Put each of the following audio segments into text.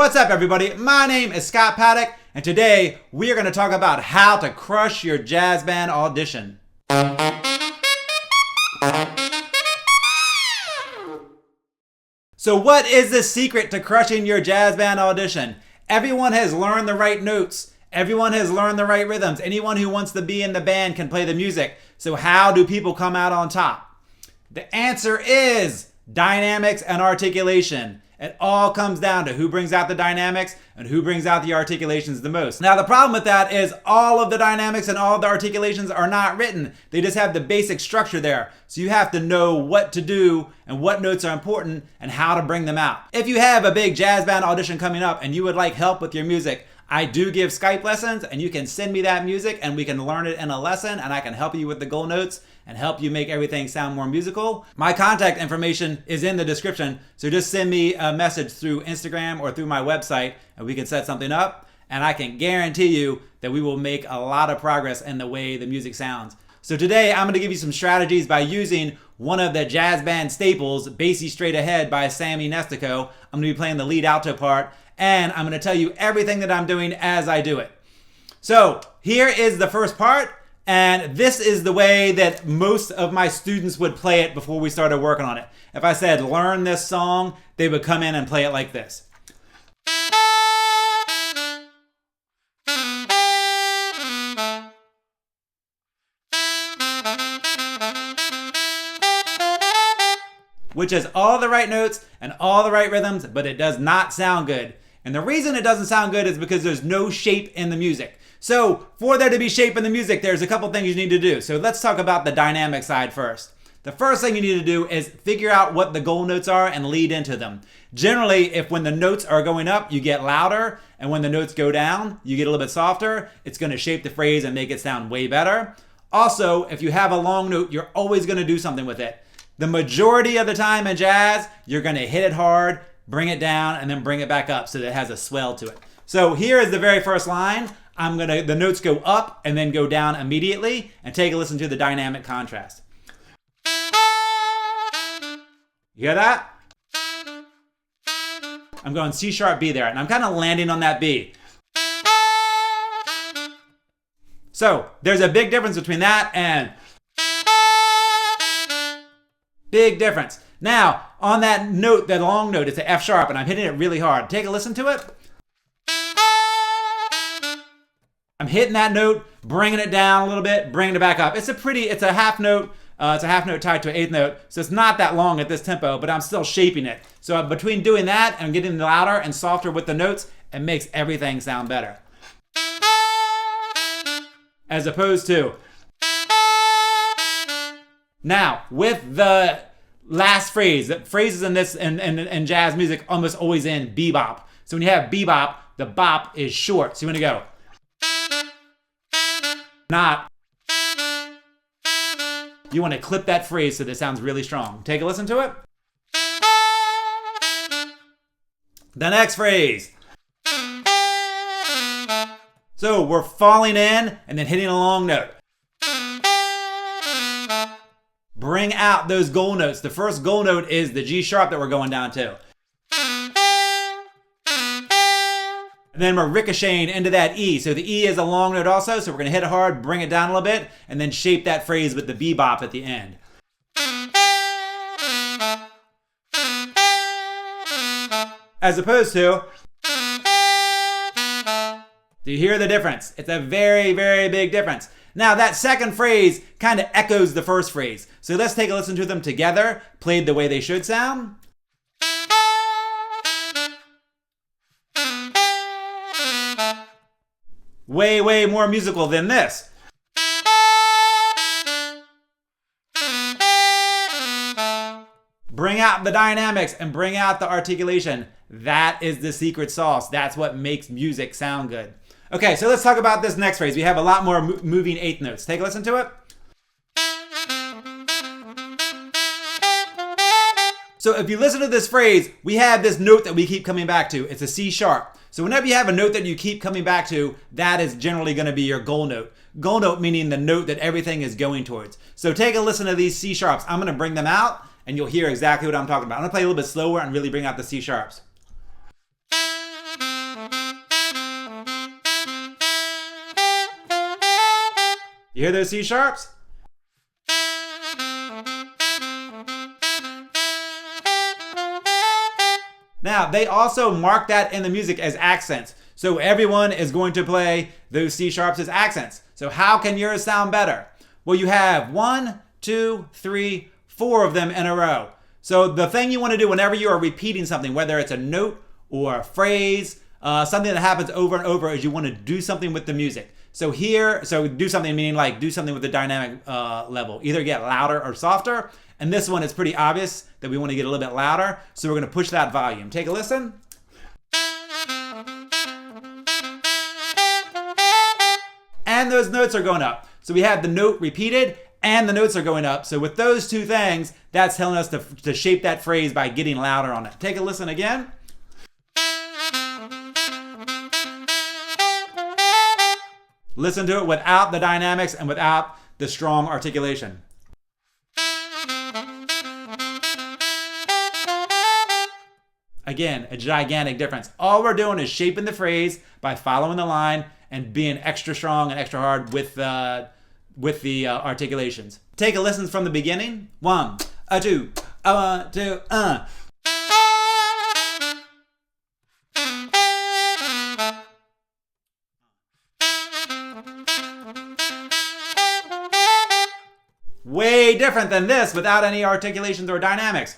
What's up, everybody? My name is Scott Paddock, and today we are going to talk about how to crush your jazz band audition. So what is the secret to crushing your jazz band audition? Everyone has learned the right notes. Everyone has learned the right rhythms. Anyone who wants to be in the band can play the music. So how do people come out on top? The answer is dynamics and articulation. It all comes down to who brings out the dynamics and who brings out the articulations the most. Now, the problem with that is all of the dynamics and all of the articulations are not written. They just have the basic structure there. So you have to know what to do and what notes are important and how to bring them out. If you have a big jazz band audition coming up and you would like help with your music, I do give Skype lessons, and you can send me that music and we can learn it in a lesson, and I can help you with the goal notes and help you make everything sound more musical. My contact information is in the description, so just send me a message through Instagram or through my website and we can set something up, and I can guarantee you that we will make a lot of progress in the way the music sounds. So today I'm going to give you some strategies by using one of the jazz band staples, Basie Straight Ahead by Sammy Nestico. I'm going to be playing the lead alto part, and I'm going to tell you everything that I'm doing as I do it. So here is the first part, and this is the way that most of my students would play it before we started working on it. If I said, learn this song, they would come in and play it like this. Which has all the right notes and all the right rhythms, but it does not sound good. And the reason it doesn't sound good is because there's no shape in the music. So for there to be shape in the music, there's a couple things you need to do. So let's talk about the dynamic side first. The first thing you need to do is figure out what the goal notes are and lead into them. Generally, if when the notes are going up, you get louder, and when the notes go down, you get a little bit softer, it's going to shape the phrase and make it sound way better. Also, if you have a long note, you're always going to do something with it. The majority of the time in jazz, you're going to hit it hard, bring it down, and then bring it back up so that it has a swell to it. So here is the very first line. The notes go up and then go down immediately, and take a listen to the dynamic contrast. You hear that? I'm going C sharp B there, and I'm kind of landing on that B. So there's a big difference between that and big difference. Now, on that note, that long note, it's an F sharp, and I'm hitting it really hard. Take a listen to it. I'm hitting that note, bringing it down a little bit, bringing it back up. It's a half note. It's a half note tied to an eighth note, so it's not that long at this tempo, but I'm still shaping it. So between doing that and getting louder and softer with the notes, it makes everything sound better. As opposed to. Now, with the last phrase, the phrases in this in jazz music almost always end bebop. So when you have bebop, the bop is short. So you want to go. Not. You want to clip that phrase so that it sounds really strong. Take a listen to it. The next phrase. So we're falling in and then hitting a long note. Bring out those goal notes. The first goal note is the G sharp that we're going down to. And then we're ricocheting into that E. So the E is a long note also, so we're going to hit it hard, bring it down a little bit, and then shape that phrase with the bebop at the end. As opposed to. Do you hear the difference? It's a very, very big difference. Now that second phrase kind of echoes the first phrase. So let's take a listen to them together, played the way they should sound. Way, way more musical than this. Bring out the dynamics and bring out the articulation. That is the secret sauce. That's what makes music sound good. Okay, so let's talk about this next phrase. We have a lot more moving eighth notes. Take a listen to it. So if you listen to this phrase, we have this note that we keep coming back to. It's a C sharp. So whenever you have a note that you keep coming back to, that is generally going to be your goal note. Goal note meaning the note that everything is going towards. So take a listen to these C sharps. I'm going to bring them out and you'll hear exactly what I'm talking about. I'm going to play a little bit slower and really bring out the C sharps. You hear those C sharps? Now, they also mark that in the music as accents. So everyone is going to play those C sharps as accents. So how can yours sound better? Well, you have 1, 2, 3, 4 of them in a row. So the thing you want to do whenever you are repeating something, whether it's a note or a phrase, something that happens over and over, is you want to do something with the music. So here, so do something meaning like do something with the dynamic level. Either get louder or softer. And this one is pretty obvious that we want to get a little bit louder. So we're going to push that volume. Take a listen. And those notes are going up. So we have the note repeated and the notes are going up. So with those two things, that's telling us to shape that phrase by getting louder on it. Take a listen again. Listen to it without the dynamics and without the strong articulation. Again, a gigantic difference. All we're doing is shaping the phrase by following the line and being extra strong and extra hard with the articulations. Take a listen from the beginning. 1, 2, 1, 2, Way different than this without any articulations or dynamics.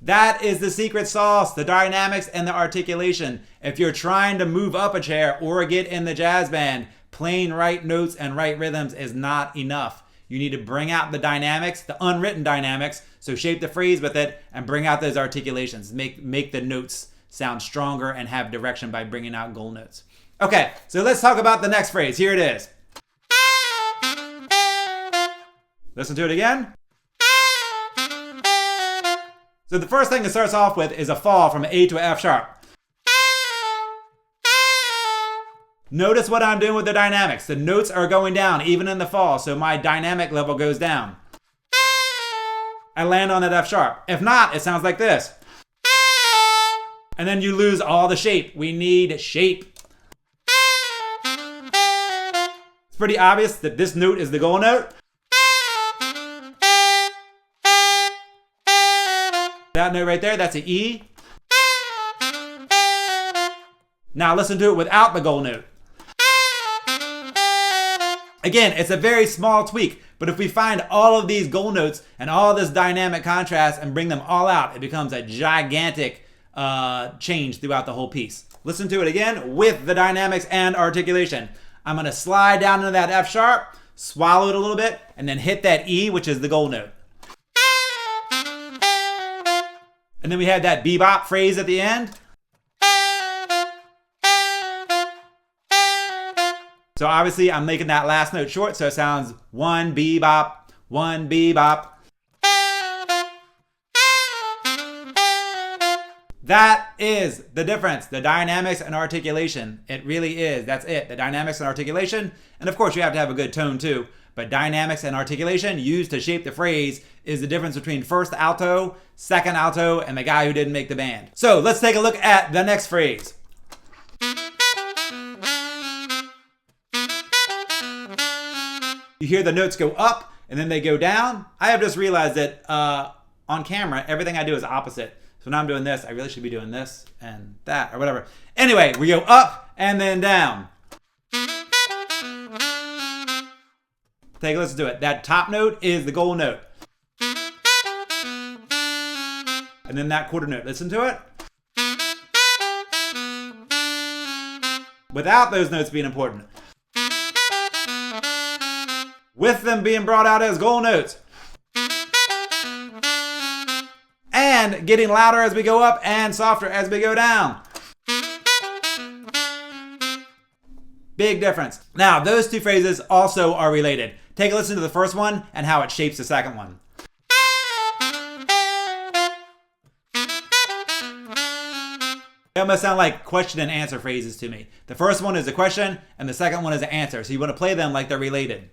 That is the secret sauce, the dynamics and the articulation. If you're trying to move up a chair or get in the jazz band, playing right notes and right rhythms is not enough. You need to bring out the dynamics, the unwritten dynamics, so shape the phrase with it and bring out those articulations. Make the notes sound stronger and have direction by bringing out goal notes. Okay, so let's talk about the next phrase. Here it is. Listen to it again. So the first thing it starts off with is a fall from an A to an F sharp. Notice what I'm doing with the dynamics. The notes are going down even in the fall, so my dynamic level goes down. I land on that F sharp. If not, it sounds like this. And then you lose all the shape. We need shape. It's pretty obvious that this note is the goal note. That note right there, that's an E. Now listen to it without the goal note. Again, it's a very small tweak, but if we find all of these goal notes and all this dynamic contrast and bring them all out, it becomes a gigantic change throughout the whole piece. Listen to it again with the dynamics and articulation. I'm gonna slide down into that F sharp, swallow it a little bit, and then hit that E, which is the goal note. And then we have that bebop phrase at the end. So obviously I'm making that last note short, so it sounds 1 bebop, 1 bebop. That is the difference, the dynamics and articulation. It really is, that's it, the dynamics and articulation. And of course you have to have a good tone too, but dynamics and articulation used to shape the phrase is the difference between first alto, second alto, and the guy who didn't make the band. So let's take a look at the next phrase. You hear the notes go up and then they go down. I have just realized that on camera, everything I do is opposite. So now I'm doing this, I really should be doing this and that or whatever. Anyway, we go up and then down. Take a listen to it. That top note is the goal note. And then that quarter note. Listen to it. Without those notes being important. With them being brought out as goal notes. And getting louder as we go up and softer as we go down. Big difference. Now, those two phrases also are related. Take a listen to the first one and how it shapes the second one. They almost sound like question and answer phrases to me. The first one is a question and the second one is an answer. So you want to play them like they're related.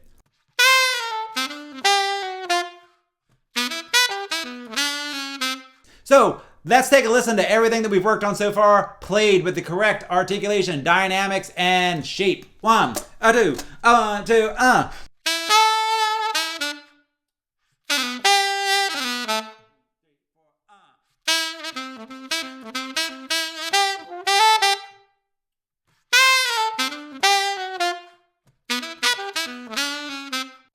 So let's take a listen to everything that we've worked on so far, played with the correct articulation, dynamics, and shape. 1, 2, 1, 2,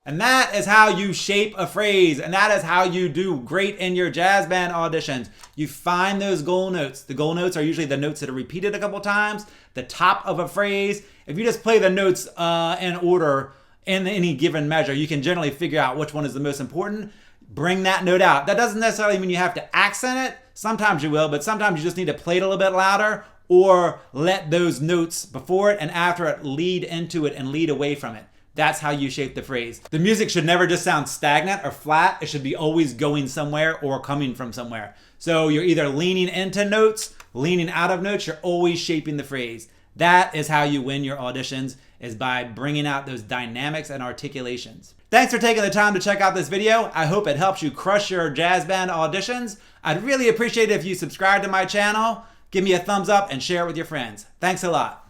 And that is how you shape a phrase, and that is how you do great in your jazz band auditions. You find those goal notes. The goal notes are usually the notes that are repeated a couple times, the top of a phrase. If you just play the notes in order in any given measure, you can generally figure out which one is the most important. Bring that note out. That doesn't necessarily mean you have to accent it. Sometimes you will, but sometimes you just need to play it a little bit louder, or let those notes before it and after it lead into it and lead away from it. That's how you shape the phrase. The music should never just sound stagnant or flat. It should be always going somewhere or coming from somewhere. So you're either leaning into notes, leaning out of notes, you're always shaping the phrase. That is how you win your auditions, is by bringing out those dynamics and articulations. Thanks for taking the time to check out this video. I hope it helps you crush your jazz band auditions. I'd really appreciate it if you subscribe to my channel, give me a thumbs up, and share it with your friends. Thanks a lot.